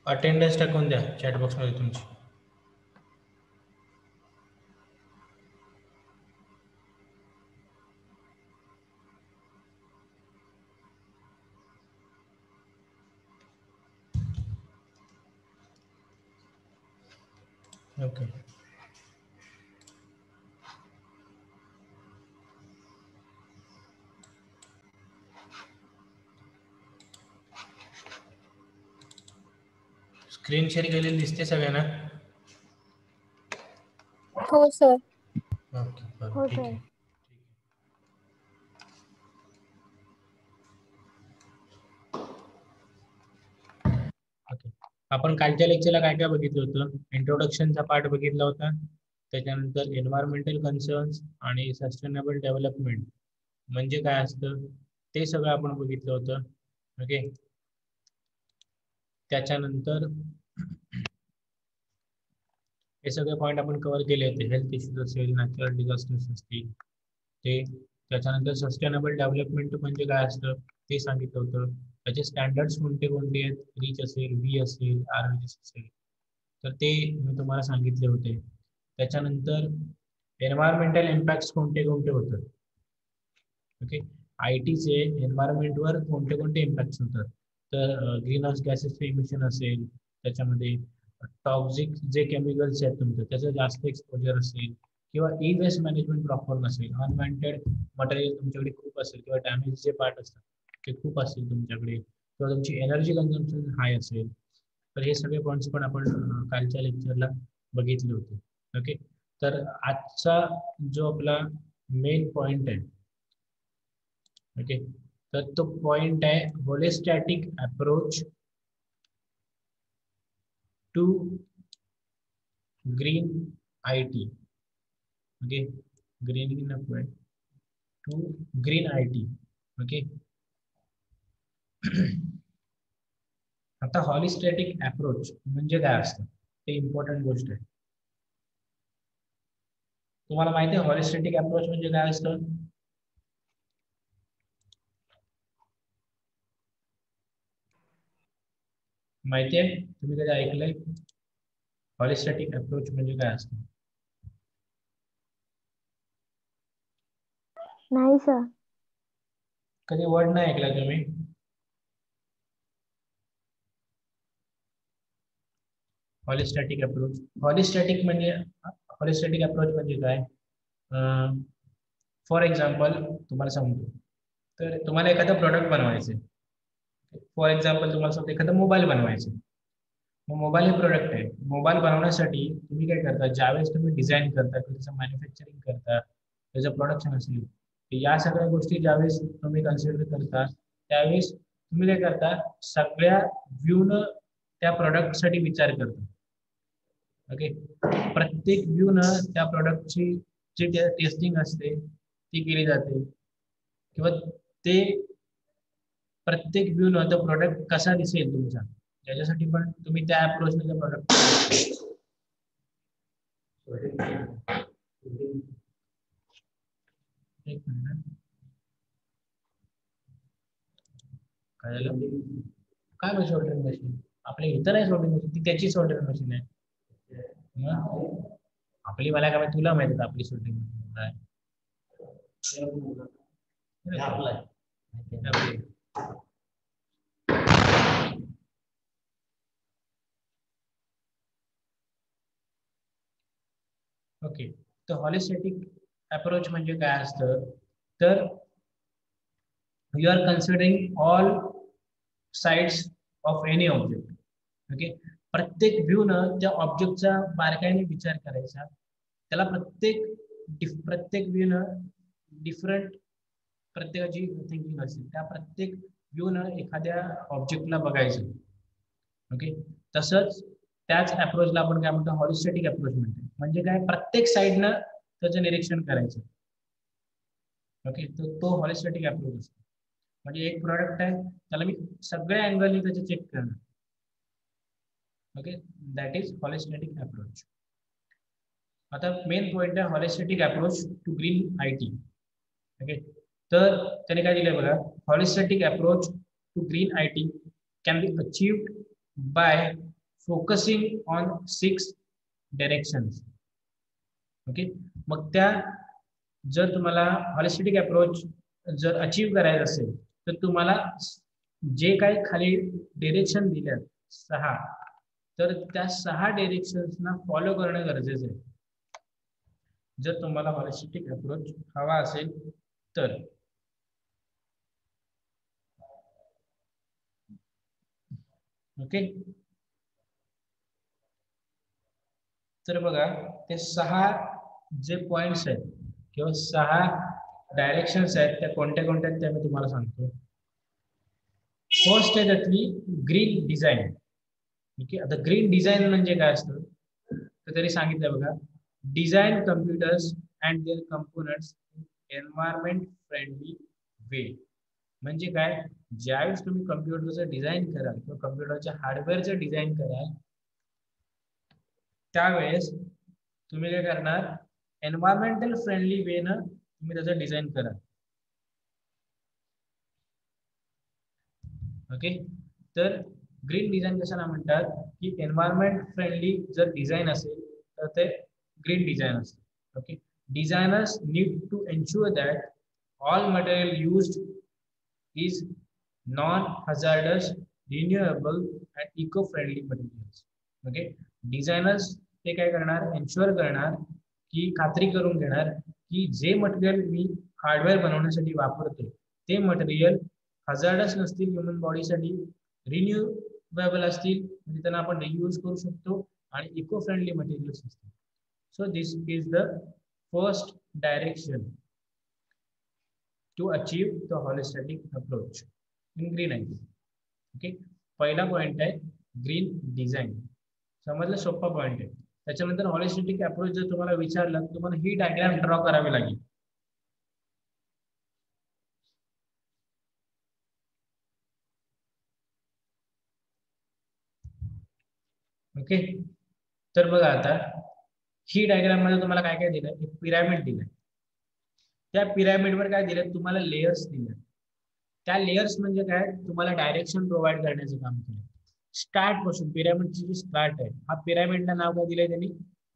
Attendance टाकून द्या चॅटबॉक्समध्ये तुमची. ओके. स्क्रीन शेअर केलेली दिसते सगळ्यांना? हो सर. ओके, बरं, हो ठीक सर. आहे. ओके. आपण कालच्या लेक्चरला काय काय बघितलं होतं? इंट्रोडक्शनचा पार्ट बघितला होता, त्याच्यानंतर एन्व्हायरमेंटल कन्सर्न्स आणि सस्टेनेबल डेव्हलपमेंट म्हणजे काय असतं ते सगळं आपण बघितलं होतं. ओके. त्याच्यानंतर हे सगळे पॉईंट आपण कव्हर केले होते. हेल्थ इश्यूज असेल, नॅचरल डिझास्टर्स असतील ते. त्याच्यानंतर सस्टेनेबल डेव्हलपमेंट म्हणजे काय असतं ते सांगितलं होतं. त्याचे स्टँडर्ड्स कोणते कोणते आहेत, रीच असेल, व्ही असेल, RVS असेल, तर ते मी तुम्हाला सांगितले होते. त्याच्यानंतर एन्व्हायरमेंटल इम्पॅक्ट कोणते कोणते होतात. ओके. ITचे एन्व्हायरमेंटवर कोणते कोणते इम्पॅक्ट होतात, तर ग्रीन हाऊस गॅसेसचे इमिशन असेल, त्याच्यामध्ये टॉक्झिक जे केमिकल्स आहेत तुमचं त्याचं जास्त एक्सपोजर असेल, किंवा ई वेस्ट मॅनेजमेंट प्रॉपर नसेल, अनवॉन्टेड मटेरियल तुमच्याकडे खूप असेल, किंवा डॅमेज जे पार्ट असतात ते खूप असतील तुमच्याकडे, किंवा तुमची एनर्जी कन्झम्पशन हाय असेल, तर हे सगळे पॉईंट्स पण आपण कालच्या लेक्चरला बघितले होते. ओके. तर आजचा जो आपला मेन पॉइंट आहे, ओके, तर तो पॉइंट आहे holistic approach to green IT. Okay. Green approach to green IT. Okay. आता हॉलिस्टॅटिक अप्रोच म्हणजे काय असतं ते इम्पॉर्टंट गोष्ट आहे. तुम्हाला माहिती आहे हॉलिस्टॅटिक अप्रोच म्हणजे काय असतं? माहिती आहे? तुम्ही कधी ऐकलंय हॉलिस्टॅटिक अप्रोच म्हणजे काय असतं? नाही सर. कधी वर्ड नाही ऐकला तुम्ही? हॉलिस्टॅटिक अप्रोच. हॉलिस्टॅटिक अप्रोच म्हणजे काय? फॉर एक्झाम्पल तुम्हाला सांगतो, तर तुम्हाला एखादं प्रोडक्ट बनवायचं आहे. फॉर एक्झाम्पल तुम्हाला सांगतो एखादा मोबाईल बनवायचा. मग मोबाईल हे प्रोडक्ट आहे. मोबाईल बनवण्यासाठी तुम्ही काय करता, ज्यावेळेस तुम्ही डिझाईन करता, त्याचं मॅन्युफॅक्चरिंग करता, त्याचं प्रोडक्शन असेल, या सगळ्या गोष्टी ज्यावेळेस तुम्ही कन्सिडर करता, त्यावेळेस तुम्ही काय करता, सगळ्या व्ह्यूनं त्या प्रोडक्टसाठी विचार करता. ओके. प्रत्येक व्ह्यूनं त्या प्रोडक्टची जी टेस्टिंग असते ती केली जाते, किंवा ते प्रत्येक व्ह्यूनं तो प्रोडक्ट कसा दिसेल तुमचा, त्याच्यासाठी पण तुम्ही त्या अप्रोचने प्रोडक्ट. एक मिनिट. काय झालं? काय म्हणजे सोल्डरिंग मशीन? आपल्या इथं नाही सोल्डरिंग मशीन, ती त्याची सोल्डरिंग मशीन आहे. आपली, मला काय तुला माहिती आहे आपली सोल्डरिंग मशीन काय? ओके. तर हॉलिस्टॅटिक अप्रोच म्हणजे काय असतं, तर you are considering all sides of any object. Okay. प्रत्येक व्ह्यूनं त्या ऑब्जेक्टचा बारकाईने विचार करायचा, त्याला प्रत्येक व्ह्यूनं डिफरंट प्रत्येकाची थिंकिंग असते, त्या प्रत्येक व्ह्यूनं एखाद्या ऑब्जेक्टला बघायचं. ओके. तसंच त्याच अप्रोचला आपण काय म्हणतो, हॉलिस्टॅटिक अप्रोच म्हणतो. म्हणजे काय, प्रत्येक साईडनं त्याचं निरीक्षण करायचं. ओके. तो हॉलिस्टॅटिक अप्रोच असतो. म्हणजे एक प्रोडक्ट आहे, त्याला मी सगळ्या अँगलनी त्याचे चेक करणार. Okay. That is holistic approach. आता मेन पॉइंट आहे holistic approach to green IT. Okay. तर त्याने काय दिलंय बघा, holistic approach to green IT can be achieved by focusing on 6 directions. Okay, मग त्या जर तुम्हाला हॉलिस्टिक अप्रोच जर अचीव करायचं असेल तर तुम्हाला जे काही खाली डिरेक्शन दिल्यात 6, तर त्या 6 डिरेक्शन्सना फॉलो करणं गरजेचं आहे जर तुम्हाला हॉलिस्टिक अप्रोच हवा असेल तर. ओके, तर बघा ते 6 जे पॉइंट्स आहेत किंवा 6 डायरेक्शन्स आहेत त्या कोणत्या कोणत्या आहेत त्या मी तुम्हाला सांगतो. फर्स्ट आहे त्यातली ग्रीन डिझाईन. ओके, आता ग्रीन डिझाईन म्हणजे काय असतं तर तरी सांगितलं बघा, design computers and their components environment friendly way. म्हणजे काय, ज्यावेळेस तुम्ही कम्प्युटरचं डिझाईन कराल किंवा कम्प्युटरच्या हार्डवेअरचं डिझाईन कराल त्यावेळेस तुम्ही काय करणार, एन्व्हायरमेंटल फ्रेंडली वे न तुम्ही त्याचं डिझाईन कराल. ओके, तर ग्रीन डिझाईन कशाला म्हणतात की एन्व्हायरमेंट फ्रेंडली जर डिझाईन असेल तर ते ग्रीन डिझाईन असते. Okay, designers need to ensure that all material used is non hazardous, renewable and eco friendly materials. Okay, designers ते काय करणार, एन्श्युअर करणार की खात्री करून घेणार की जे मटेरियल मी हार्डवेअर बनवण्यासाठी वापरतो ते मटेरियल हजार्डस नसतील ह्युमन बॉडीसाठी, रिन्यूवेबल असतील म्हणजे त्यांना आपण रियूज करू शकतो आणि इको फ्रेंडली मटेरियल्स असतील. So this is the first direction to achieve the holistic approach in green IT. Okay, पहिला पॉइंट आहे ग्रीन डिझाईन. समजलं, सोपा पॉइंट आहे. त्याच्यानंतर हॉलिस्टिक अप्रोच जर तुम्हाला विचारलं तुम्हाला ही डायग्राम ड्रॉ करावी लागेल. ओके, तर बघा आता ही डायग्राम मध्ये तुम्हाला काय काय दिलंय, एक पिरामिड दिलंय. त्या पिरामिडवर काय दिलंय तुम्हाला, लेयर्स दिले. त्या लेयर्स म्हणजे काय, तुम्हाला डायरेक्शन प्रोव्हाइड करण्याचं काम केलं. स्टार्ट पासून पिरामिडची जी स्टार्ट आहे, हा पिरामिडला नाव काय दिलंय त्यांनी,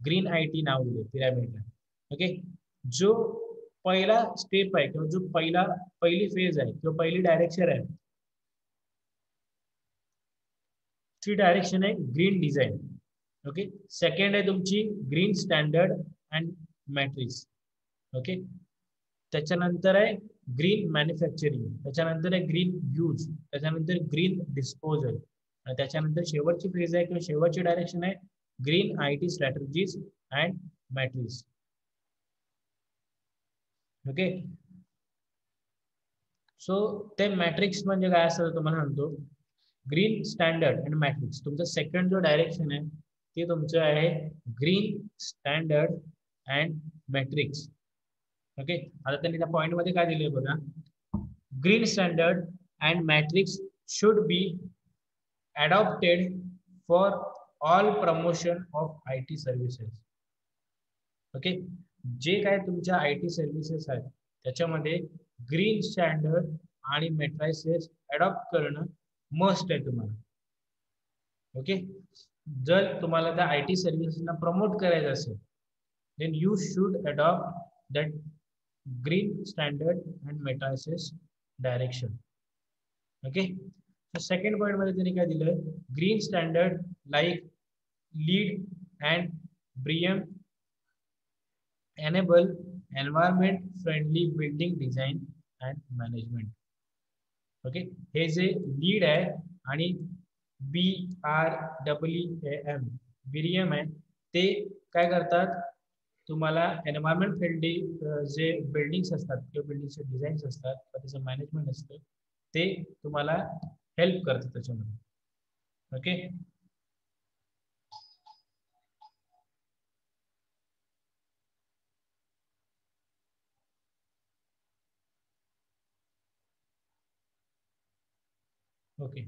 ग्रीन आयटी नाव दिलंय पिरामिडला. ओके, जो पहिला स्टेप आहे किंवा जो पहिली फेज आहे किंवा पहिली डायरेक्शन आहे ती डायरेक्शन आहे ग्रीन डिझाईन. ओके, सेकंड आहे तुमची green standard and matrix. Okay, त्याच्यानंतर आहे ग्रीन मॅन्युफॅक्चरिंग, त्याच्यानंतर आहे ग्रीन यूज, त्याच्यानंतर ग्रीन डिस्पोजल, आणि त्याच्यानंतर शेवटची फेज आहे किंवा शेवटची डायरेक्शन आहे green IT strategies and matrix. Okay, so ते मॅट्रिक्स म्हणजे काय असतं तुम्हाला सांगतो. ग्रीन स्टँडर्ड अँड मॅट्रिक्स, तुमचं सेकंड जो डायरेक्शन आहे ते तुमचं आहे green standard and matrix. Okay, आता त्यांनी त्या पॉइंट मध्ये काय दिले बघा, green standard and matrix should be adopted for all promotion of IT services. Okay, जे काय तुमच्या IT सर्व्हिसेस आहेत त्याच्यामध्ये ग्रीन स्टँडर्ड आणि मॅट्रिसेस अडॉप्ट करणं मस्ट आहे तुम्हाला. ओके, जर तुम्हाला त्या IT सर्व्हिसेसना प्रमोट करायचं असेल then you should adopt that green standard and matrices direction. Okay, so second point मध्ये त्यांनी काय दिलं, green standard like LEED and BREEAM enable environment friendly building design and management. Okay, हे जे लीड आहे आणि BREAM बिरियम आहे ते काय करतात, तुम्हाला एन्व्हायरमेंट फ्रेंडली जे बिल्डिंग्स असतात किंवा बिल्डिंगचे डिझाईन्स असतात त्याचं मॅनेजमेंट असतं ते तुम्हाला हेल्प करतं त्याच्यामध्ये. ओके, ओके,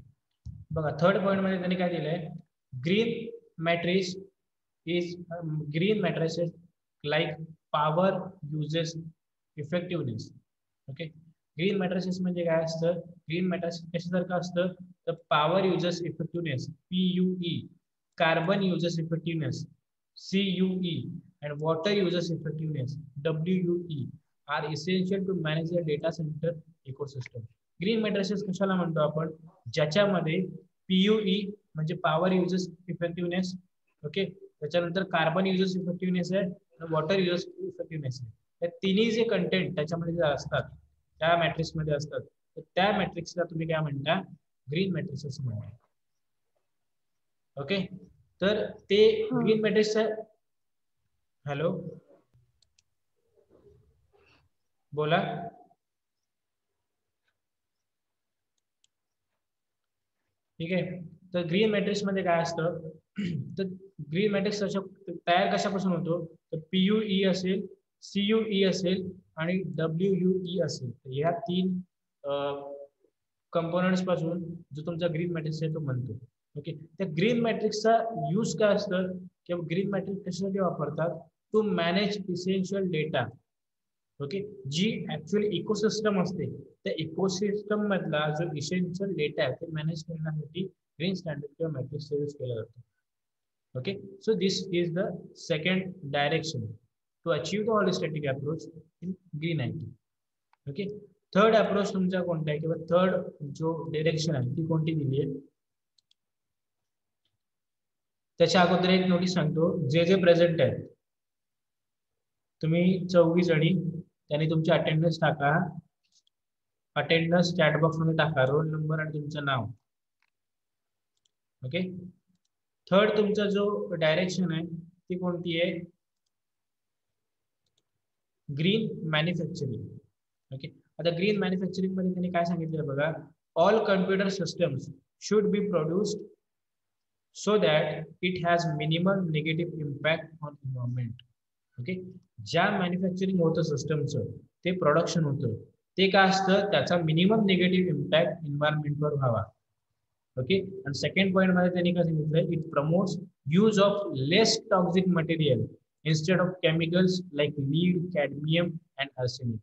बघा थर्ड पॉइंट मध्ये त्यांनी काय दिलंय, green matrix is green matrices like power uses effectiveness. Okay, green matrices म्हणजे काय असतं, ग्रीन मॅट्रिसेस कशासारखं असतं, तर power users effectiveness PUE, carbon users effectiveness CUE, and water users effectiveness WUE are essential to manage the data center ecosystem. Green matrices कशाला म्हणतो आपण, ज्याच्यामध्ये PUE म्हणजे पॉवर युजर्स इफेक्टिव्हनेस, ओके, त्याच्यानंतर कार्बन युजर्स इफेक्टिव्हनेस आहे आणि water users effectiveness आहे. या तिन्ही जे कंटेंट त्याच्यामध्ये जे असतात त्या मॅट्रिक्स मध्ये असतात, तर त्या मॅट्रिक्सला तुम्ही काय म्हणता, ग्रीन मॅट्रिसेस म्हणता. ओके, तर ते ग्रीन मॅट्रिक्स, हॅलो बोला. ठीक आहे, तर ग्रीन मॅट्रिक्स मध्ये काय असतं, तर ग्रीन मॅट्रिक्स तयार कशापासून होतो, तर PUE असेल, CUE असेल आणि WUE असेल. ह्या तीन कंपोनंट्स पासून जो तुमचा ग्रीन मॅट्रिक्स आहे तो बनतो. ओके, त्या ग्रीन मॅट्रिक्सचा यूज काय असतं किंवा ग्रीन मॅट्रिक्स कशासाठी वापरतात, to manage essential data. Okay, जी ऍक्च्युअली इकोसिस्टम असते त्या इकोसिस्टम मधला जो इसेन्शियल डेटा आहे ते मॅनेज करण्यासाठी ग्रीन स्टँडर्ड किंवा मॅट्रिक्स यूज केला जातो. Okay, so this is the second direction to achieve the holistic approach in green IT. Okay, third approach तुमचा कोणता आहे किंवा थर्ड जो डायरेक्शन आहे ती कोणती दिली आहे, त्याच्या अगोदर एक नोटीस सांगतो, जे जे प्रेझेंट आहेत तुम्ही 4 जणी त्यांनी तुमची अटेंडन्स टाका, अटेंडन्स चॅट बॉक्स मध्ये टाका, रोल नंबर आणि तुमचं नाव. ओके, थर्ड तुमचा जो डायरेक्शन आहे ती कोणती आहे, ग्रीन मॅन्युफॅक्चरिंग. ओके, आता ग्रीन मॅन्युफॅक्चरिंग मध्ये त्यांनी काय सांगितलं बघा, all computer systems should be produced so that it has minimum negative impact on environment. Okay, ज्या मॅन्युफॅक्चरिंग होतं सिस्टमचं ते प्रोडक्शन होतं ते काय असतं, त्याचा मिनिमम निगेटिव्ह इम्पॅक्ट एन्व्हायरमेंटवर व्हावा. ओके, आणि सेकंड पॉईंट मध्ये त्यांनी काय सांगितलं, it promotes use of less toxic material instead of chemicals like lead, cadmium and arsenic.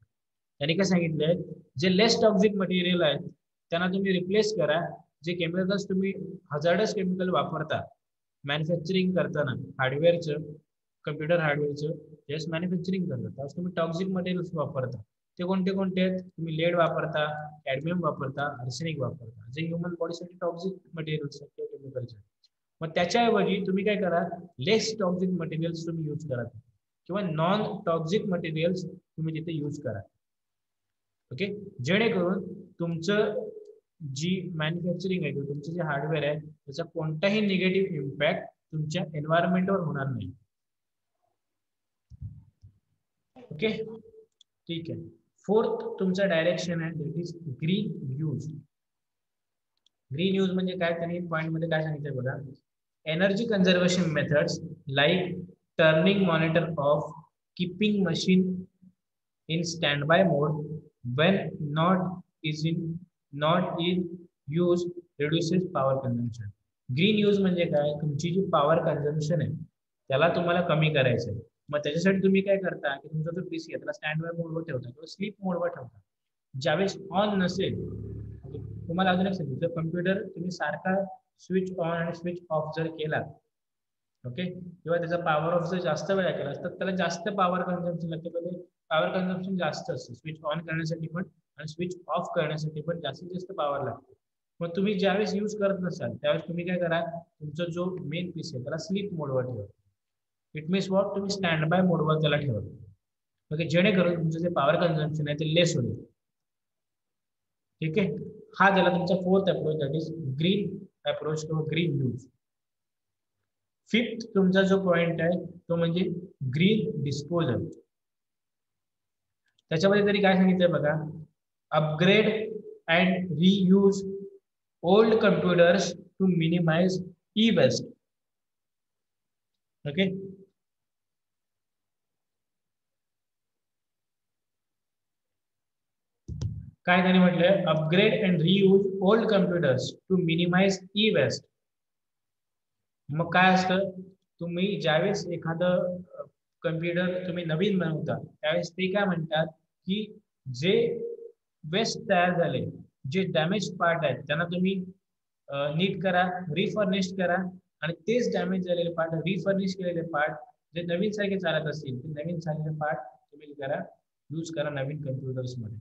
त्यांनी काय सांगितलंय, जे लेस टॉक्सिक मटेरियल आहेत त्यांना तुम्ही रिप्लेस करा, जे केमिकल्स तुम्ही हजार्डस केमिकल वापरता मॅन्युफॅक्चरिंग करताना हार्डवेअरचं, कम्प्युटर हार्डवेअरचं ज्यावेळेस मॅन्युफॅक्चरिंग करता त्यावेळेस तुम्ही टॉक्सिक मटेरियल्स वापरता. ते कोणते कोणते आहेत, तुम्ही लेड वापरता, कॅडमियम वापरता, आर्सेनिक वापरता, जे ह्युमन बॉडीसाठी टॉक्सिक मटेरियल्स आहेत किंवा केमिकल्स आहेत. मग त्याच्याऐवजी तुम्ही काय करा, लेस टॉक्सिक मटेरियल्स तुम्ही यूज करा किंवा नॉन टॉक्सिक मटेरियल्स तुम्ही तिथे यूज करा. ओके, जेणेकरून तुमचं जी मॅन्युफॅक्चरिंग आहे किंवा तुमचं जे हार्डवेअर आहे त्याचा कोणताही निगेटिव्ह इम्पॅक्ट तुमच्या एन्व्हायरमेंटवर होणार नाही. ओके, ठीक आहे. फोर्थ तुमचा डायरेक्शन आहे that is green use. Green use म्हणजे काय, त्यांनी पॉइंट मध्ये काय सांगितलंय बघा, energy conservation methods like turning monitor of, keeping machine in stand by mode when not in use reduces power consumption. Green use म्हणजे काय, तुमची जी पॉवर कन्झम्पशन आहे त्याला तुम्हाला कमी करायचं आहे. मग त्याच्यासाठी तुम्ही काय करता की तुमचा जो पीसी आहे त्याला स्टँड बाय मोडवर ठेवता किंवा स्लीप मोडवर ठेवता. ज्यावेळेस ऑन नसेल, तुम्हाला अजून एक सांगितलं, कम्प्युटर तुम्ही सारखा स्विच ऑन आणि स्विच ऑफ जर केला, ओके, किंवा त्याचा पॉवर ऑफ जर जास्त वेळा केला तर त्याला जास्त पॉवर कन्झम्पशन लागते, पॉवर कन्झम्पन जास्त असतं स्विच ऑन करण्यासाठी पण आणि स्विच ऑफ करण्यासाठी पण जास्तीत जास्त पॉवर लागते. मग तुम्ही ज्यावेळेस यूज करत नसाल त्यावेळेस तुम्ही काय करा, तुमचा जो मेन पीसी आहे त्याला स्लीप मोडवर ठेवा. इट मीन्स वॉट, तुम्ही स्टँड बाय मोडवर त्याला ठेवा. ओके, जेणेकरून तुमचं जे पॉवर कन्झम्पशन आहे ते लेस होईल. ठीक आहे, हा झाला तुमचा fourth approach that is green approach किंवा ग्रीन यूज. फिफ्थ तुमचा जो पॉइंट आहे तो म्हणजे ग्रीन डिस्पोजल. त्याच्यामध्ये तरी काय सांगितलंय बघा, upgrade and reuse old computers to minimise e waste. Okay, काय त्यांनी म्हटलंय, upgrade and reuse old computers to minimise e waste. मग काय असतं, तुम्ही ज्यावेळेस एखादं कम्प्युटर तुम्ही नवीन बनवता त्यावेळेस ते काय म्हणतात की जे वेस्ट तयार झाले, जे डॅमेज पार्ट आहेत त्यांना तुम्ही नीट करा, रिफर्निश करा आणि तेच डॅमेज झालेले पार्ट, रिफर्निश केलेले पार्ट जे नवीन सारखे चालत असतील ते नवीन चाललेले पार्ट तुम्ही करा, यूज करा नवीन कम्प्युटर्स मध्ये.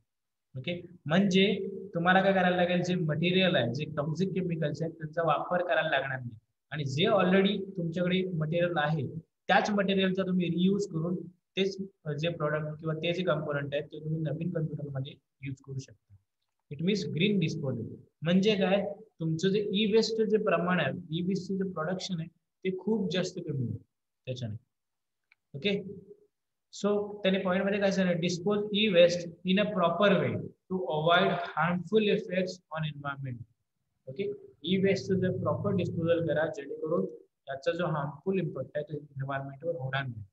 ओके, म्हणजे तुम्हाला काय करायला लागेल, जे मटेरियल आहे, जे टॉक्सिक केमिकल्स आहेत त्यांचा वापर करायला लागणार नाही आणि जे ऑलरेडी तुमच्याकडे मटेरियल आहे त्याच मटेरियलचा तुम्ही रियूज करून तेच जे प्रॉडक्ट किंवा ते जे कंपोनंट आहेत ते तुम्ही नवीन कम्प्युटरमध्ये यूज करू शकता. It means green disposal. म्हणजे काय, तुमचं जे ई वेस्ट जे प्रमाण आहे, ई वेस्टचे जे प्रोडक्शन आहे ते खूप जास्त कमी होईल त्याच्याने. ओके, सो त्याने पॉइंट मध्ये काय सांगितलं, dispose e waste in a proper way to avoid harmful effects on environment. Okay, e waste जर प्रॉपर डिस्पोजल करा जेणेकरून त्याचा जो हार्मफुल इम्पॅक्ट आहे तो एन्व्हायरमेंटवर होणार नाही.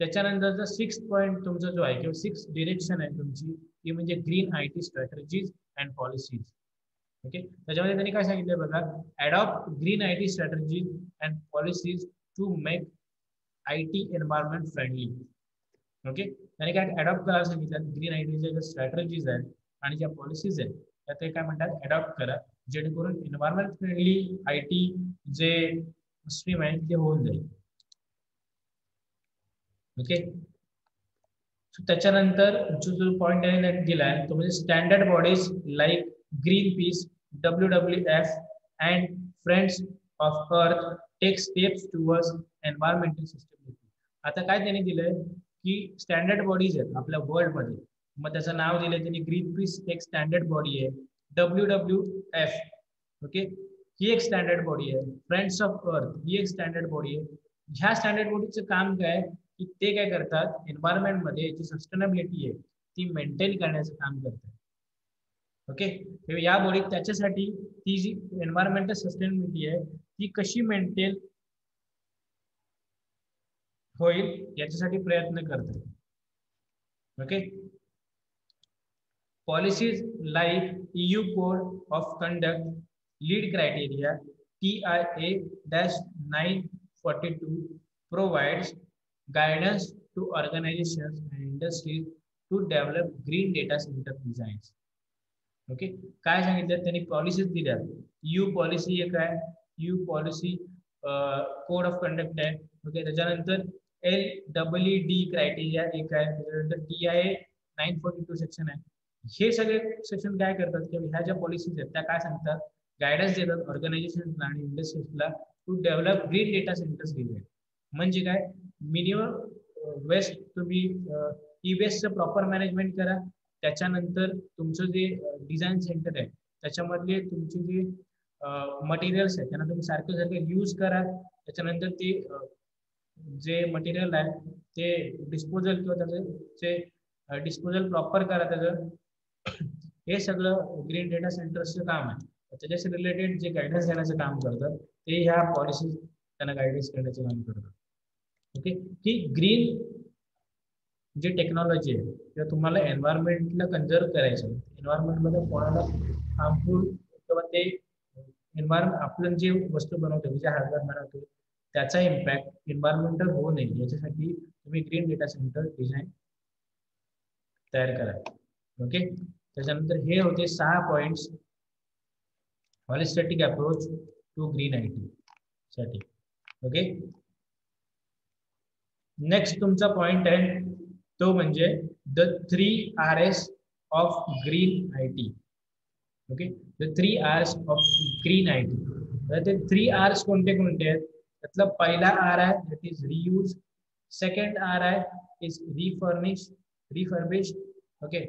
त्याच्यानंतरचा 6th पॉइंट तुमचा जो आहे किंवा 6th डिरेक्शन आहे तुमची ती म्हणजे green I T strategies and policies. Okay, त्याच्यामध्ये त्यांनी काय सांगितलं बघा, adopt green I T strategies and policies to make I T environment friendly. Okay, त्यांनी काय अडॉप्ट करायला सांगितलं, ग्रीन आय टीच्या ज्या स्ट्रॅटेजीज आहेत आणि ज्या पॉलिसीज आहेत त्या ते काय म्हणतात अडॉप्ट करा जेणेकरून एन्व्हायरमेंट फ्रेंडली आय टी जे स्ट्रीम आहे ते होऊन जाईल. ओके, त्याच्यानंतर जो पॉइंट त्याने दिलाय तो म्हणजे standard bodies like Greenpeace, WWF and friends of Earth take steps towards environmental sustainability. आता काय त्याने दिलंय की स्टँडर्ड बॉडीज आहेत आपल्या वर्ल्ड मध्ये, मग त्याचं नाव दिलंय त्यांनी ग्रीन पीस एक स्टँडर्ड बॉडी आहे, WWF ओके ही एक स्टँडर्ड बॉडी आहे, फ्रेंड्स ऑफ अर्थ ही एक स्टँडर्ड बॉडी आहे. ह्या स्टँडर्ड बॉडीचं काम काय की ते काय करतात, एन्व्हायरमेंट मध्ये जी सस्टेनेबिलिटी आहे ती मेंटेन करण्याचं काम करतात. ओके, या बॉडीत त्याच्यासाठी ती जी एन्व्हायरमेंटल सस्टेनेबिलिटी आहे ती कशी मेंटेन होईल याच्यासाठी प्रयत्न करतात. Okay, policies like EU code of conduct, lead criteria TIA-942 provides guidance to organizations and industries to develop green data center designs. Okay, काय सांगितलं त्यांनी, पॉलिसीज दिल्या. EU पॉलिसी एक आहे, EU policy code of conduct आहे. Okay, त्याच्यानंतर LEED criteria एक आहे, त्याच्यानंतर TIA-942 सेक्शन आहे. हे सगळे सेक्शन काय करतात की ह्या ज्या पॉलिसीज आहेत त्या काय सांगतात, गायडन्स देतात ऑर्गनायझेशनला आणि इंडस्ट्रीजला to develop green data centres design. म्हणजे काय, मिनिमम वेस्ट तुम्ही ई वेस्टचं प्रॉपर मॅनेजमेंट करा, त्याच्यानंतर तुमचं जे डिझाईन सेंटर आहे त्याच्यामधले तुमचे जे मटेरियल्स आहेत त्यांना तुम्ही सारखं सारखं यूज करा, त्याच्यानंतर ते जे मटेरियल आहे ते डिस्पोजल किंवा त्याचं जे डिस्पोजल प्रॉपर करा त्याचं, हे सगळं ग्रीन डेटा सेंटर्सचं काम आहे. त्याच्याशी रिलेटेड जे गायडन्स देण्याचं काम करतात ते ह्या पॉलिसी त्यांना गायडन्स करण्याचं काम करतात. ओके, की ग्रीन जे टेक्नॉलॉजी आहे किंवा तुम्हाला एन्व्हायरमेंटला कन्झर्व करायचं, एन्व्हायरमेंटमध्ये कोणाला हार्मफुल किंवा ते एन्व्हायरमेंट आपण जे वस्तू बनवतो जे हार्डवेअर बनवतो त्याचा इम्पॅक्ट एन्व्हायरमेंटल होऊ नये याच्यासाठी तुम्ही ग्रीन डेटा सेंटर डिझाईन तयार करा. ओके, त्याच्यानंतर हे होते 6 points holistic approach to green IT साठी. ओके, नेक्स्ट तुमचा पॉइंट आहे तो म्हणजे the 3 Rs of green IT. Okay, the 3 Rs of green IT. ते 3 Rs कोणते कोणते आहेत, त्यातला पहिला R आहे that is reuse, second R आहे इज रिफर्बिश, ओके,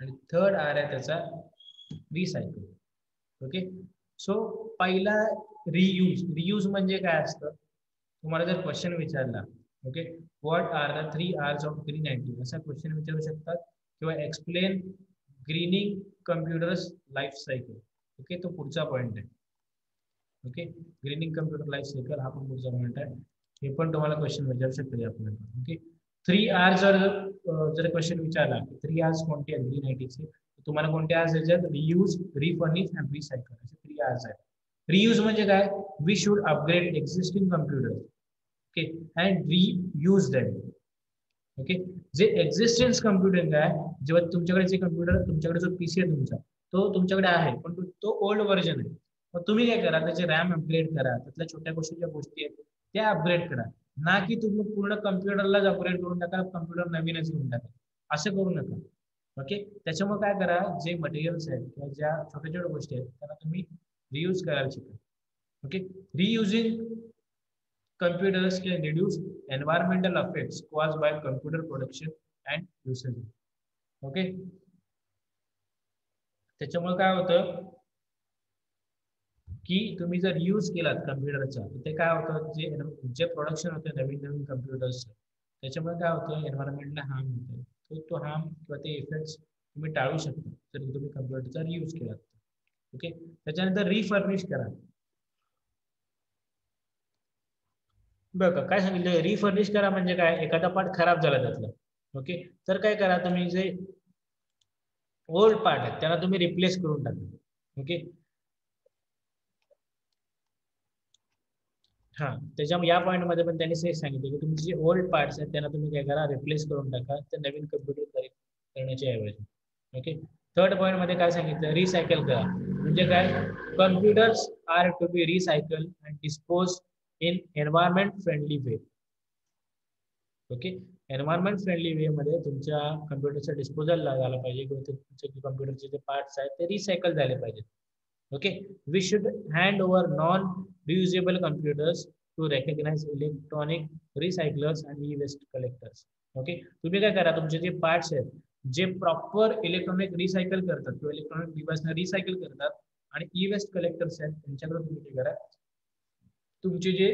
आणि थर्ड R आहे त्याचा रिसायकल. ओके, सो पहिला रियूज म्हणजे काय असतं, तुम्हाला जर क्वेश्चन विचारला okay what are the 3 Rs of green IT असा क्वेश्चन विचारू शकतात किंवा explain greening computers life cycle. Okay, तो पुढचा पॉइंट आहे. Okay, greening computer life cycle हा पण पुढचा पॉइंट आहे, हे पण तुम्हाला क्वेश्चन विचारू शकतो आपल्याला. ओके, 3 Rs जर क्वेश्चन विचारला 3 Rs कोणते आहेत ग्रीन आयटीचे, तुम्हाला कोणते Rs याच्यात रियूज, रिफर्निश अँड रिसायकल असे 3 Rs आहेत. रियूज म्हणजे काय, we should upgrade existing computer okay and reuse them. Okay, जे एक्झिस्टन्स कम्प्युटिंग आहे, जेव्हा तुमच्याकडे जे कम्प्युटर, तुमच्याकडे जो पीसी आहे तुमचा तो तुमच्याकडे आहे पण तो तो ओल्ड व्हर्जन आहे. मग तुम्ही काय करा, त्याचे रॅम अपग्रेड करा, त्यातल्या छोट्या गोष्टी गोष्टी आहेत त्या अपग्रेड करा. ना की तुम्ही पूर्ण कम्प्युटरलाच अपग्रेड करून टाका, कम्प्युटर नवीनच घेऊन टाका, असं करू नका. ओके, त्याच्यामुळे काय करा, जे मटेरियल्स आहेत किंवा ज्या छोट्या छोट्या गोष्टी आहेत त्यांना तुम्ही रियूज करायला शिका. Okay, reusing computers can reduce environmental effects caused by computer production and usage. Okay, त्याच्यामुळे काय होतं की तुम्ही जर यूज केलात कम्प्युटरचा, ते काय होतं, जे प्रोडक्शन होते नवीन नवीन कम्प्युटर्स, त्याच्यामुळे काय होतं, एन्व्हायरमेंटला हार्म होतं. तो हार्म किंवा ते इफेक्ट्स तुम्ही टाळू शकता जर तुम्ही कम्प्युटरचा रियूज केलात. ओके, त्याच्यानंतर रिफर्निश करा. बघा काय सांगितलं, रिफर्निश करा म्हणजे काय, एखादा पार्ट खराब झाला त्यातला. ओके, तर काय करा, तुम्ही जे ओल्ड पार्ट आहेत त्याला तुम्ही रिप्लेस करून टाका. ओके, हा, त्याच्या या पॉईंट मध्ये पण त्यांनी सांगितलं की तुमचे जे ओल्ड पार्ट्स आहेत त्यांना तुम्ही काय करा, रिप्लेस करून टाका ते नवीन कम्प्युटर करण्याच्या ऐवजी. ओके, थर्ड पॉईंट मध्ये काय सांगितलं, रिसायकल करा. म्हणजे काय, computers are to be recycle and dispose in environment friendly way. Okay, environment friendly way मध्ये तुमच्या कम्प्युटरचा डिस्पोजल झाला पाहिजे किंवा तुमचे कम्प्युटरचे जे पार्ट्स आहेत ते रिसायकल झाले पाहिजेत. Okay, we should hand over non reusable computers to recognize electronic recyclers आणि ई वेस्ट कलेक्टर्स. ओके, तुम्ही काय करा, तुमचे जे पार्ट्स आहेत जे प्रॉपर इलेक्ट्रॉनिक रिसायकल करतात किंवा इलेक्ट्रॉनिक डिव्हाइसना रिसायकल करतात आणि ई वेस्ट कलेक्टर्स आहेत त्यांच्याकडे तुम्ही काय करा, तुमचे जे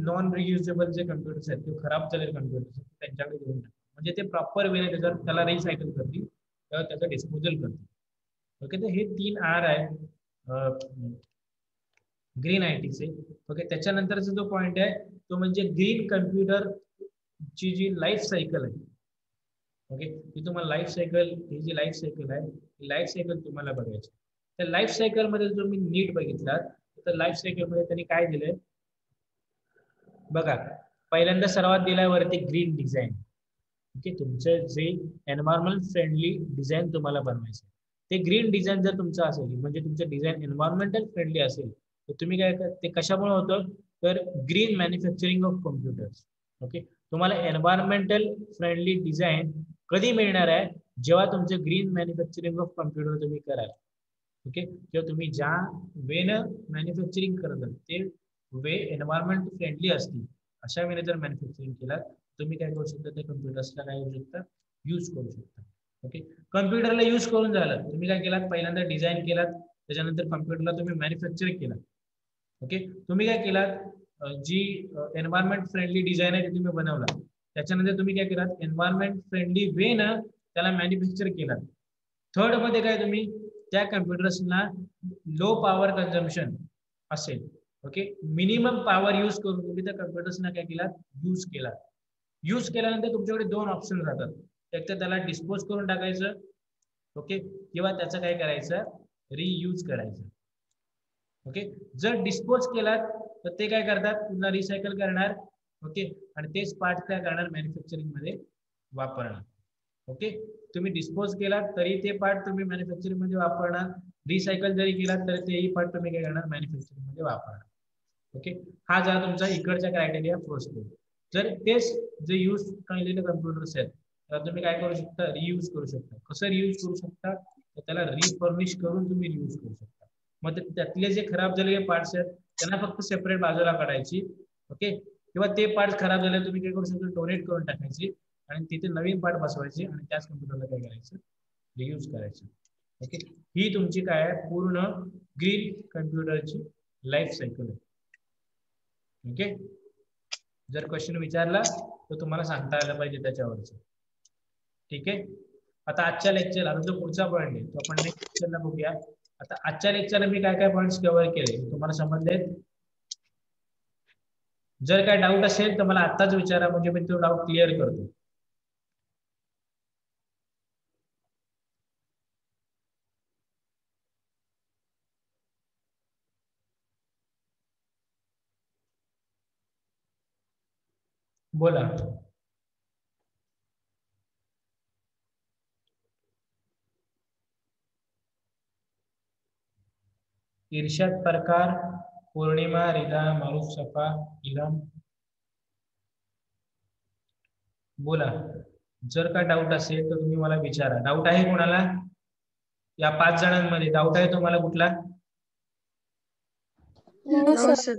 नॉन रियुजेबल जे कम्प्युटर्स आहेत किंवा खराब झालेले कम्प्युटर्स आहेत त्यांच्याकडे घेऊन टाका. म्हणजे ते प्रॉपर वेने त्याला रिसायकल करतील किंवा त्याचं डिस्पोजल करतील. ओके, तर हे 3 आर आहे ग्रीन आयटीचे. ओके, त्याच्यानंतरचा जो पॉइंट आहे तो म्हणजे ग्रीन कम्प्युटर ची जी लाईफ सायकल आहे. ओके, ती तुम्हाला लाईफ सायकल, ही जी लाईफ सायकल आहे ती लाईफ सायकल तुम्हाला बघायची. त्या लाईफ सायकल मध्ये जर मी नीट बघितलात तर लाईफ सायकल मध्ये त्यांनी काय दिलंय बघा. पहिल्यांदा सर्वात दिलाय वरती ग्रीन डिझाईन. ओके, तुमचं जे एन्व्हायरमेंट फ्रेंडली डिझाईन तुम्हाला बनवायचं ते ग्रीन डिझाईन जर तुमचं असेल म्हणजे तुमचं डिझाईन एन्व्हायरमेंटल फ्रेंडली असेल तर तुम्ही काय, ते कशामुळे होतं, तर green manufacturing of computers. Okay, तुम्हाला एन्व्हायरमेंटल फ्रेंडली डिझाईन कधी मिळणार आहे, जेव्हा तुमचं ग्रीन मॅन्युफॅक्चरिंग ऑफ कम्प्युटर तुम्ही कराल. ओके, किंवा तुम्ही ज्या वेनं मॅन्युफॅक्चरिंग करतात ते वे एन्व्हायरमेंट फ्रेंडली असतील अशा वेने जर मॅन्युफॅक्चरिंग केला तुम्ही काय करू शकता, त्या कम्प्युटर्सला काय करू शकता, यूज करू शकता. ओके, कम्प्युटरला यूज करून झालं, तुम्ही काय केलात, पहिल्यांदा डिझाईन केलात, त्याच्यानंतर कम्प्युटरला तुम्ही मॅन्युफॅक्चरिंग केलं. ओके, तुम्ही काय केलात, जी एन्व्हायरमेंट फ्रेंडली डिझाईन आहे ती तुम्ही बनवला, त्याच्यानंतर तुम्ही काय केलात, एन्व्हायरमेंट फ्रेंडली वे ना त्याला मॅन्युफॅक्चर केला. थर्ड मध्ये काय, तुम्ही त्या कम्प्युटर्सना लो पॉवर कन्झम्पशन असेल, ओके, मिनिमम पॉवर यूज करून तुम्ही त्या कम्प्युटर्सना काय केला, यूज केला. यूज केल्यानंतर तुमच्याकडे 2 ऑप्शन राहतात, एक तर त्याला डिस्पोज करून टाकायचं, ओके, किंवा त्याचं काय करायचं, रियूज करायचं. ओके, जर डिस्पोज केलात तर ते काय करतात, पुन्हा रिसायकल करणार. ओके, आणि तेच पार्ट काय करणार, मॅन्युफॅक्चरिंग मध्ये वापरणार. ओके, तुम्ही डिस्पोज केलात तरी ते पार्ट तुम्ही मॅन्युफॅक्चरिंग मध्ये वापरणार, रिसायकल जरी केलात तर तेही पार्ट तुम्ही काय करणार, मॅन्युफॅक्चरिंग मध्ये वापरणार. ओके, हा झाला तुमचा इकडचा क्रायटेरिया फर्स्ट. जर तेच जे यूज केलेले कम्प्युटर्स आहेत तर तुम्ही काय करू शकता, रियूज करू शकता. कसं रियूज करू शकता, तर त्याला रिफर्निश करून तुम्ही रियूज करू शकता. मग त्यातले जे खराब झालेले पार्ट्स आहेत त्यांना फक्त सेपरेट बाजूला काढायची. ओके, किंवा ते पार्ट खराब झाले तुम्ही काय करू शकता, डोनेट करून टाकायची आणि तिथे नवीन पार्ट बसवायचे आणि त्याच कम्प्युटरला काय करायचं, रियूज करायचं. ओके, ही तुमची काय आहे, पूर्ण ग्रीन कम्प्युटरची लाईफ सायकल आहे. ओके, जर क्वेश्चन विचारला तर तुम्हाला सांगता आलं पाहिजे त्याच्यावरच. ठीक आहे, आता आजच्या लेक्चर, आता जो पुढचा पॉईंट आहे तो आपण नेक्स्ट लेक्चरला बघूया. आता आजच्या लेक्चरला मी काय काय पॉईंट्स कव्हर केले तुम्हाला समजले. जर काय डाऊट असेल तर मला आत्ताच विचारा, म्हणजे मी तो डाऊट क्लिअर करतो. बोला. इर्शाद परकार, पौर्णिमा, रिदा, मारूफ, सफा, इलम, बोला. जर का डाऊट असेल तर तुम्ही मला विचारा. डाऊट आहे कोणाला? या 5 जणांमध्ये डाऊट आहे तुम्हाला कुठला? No sir.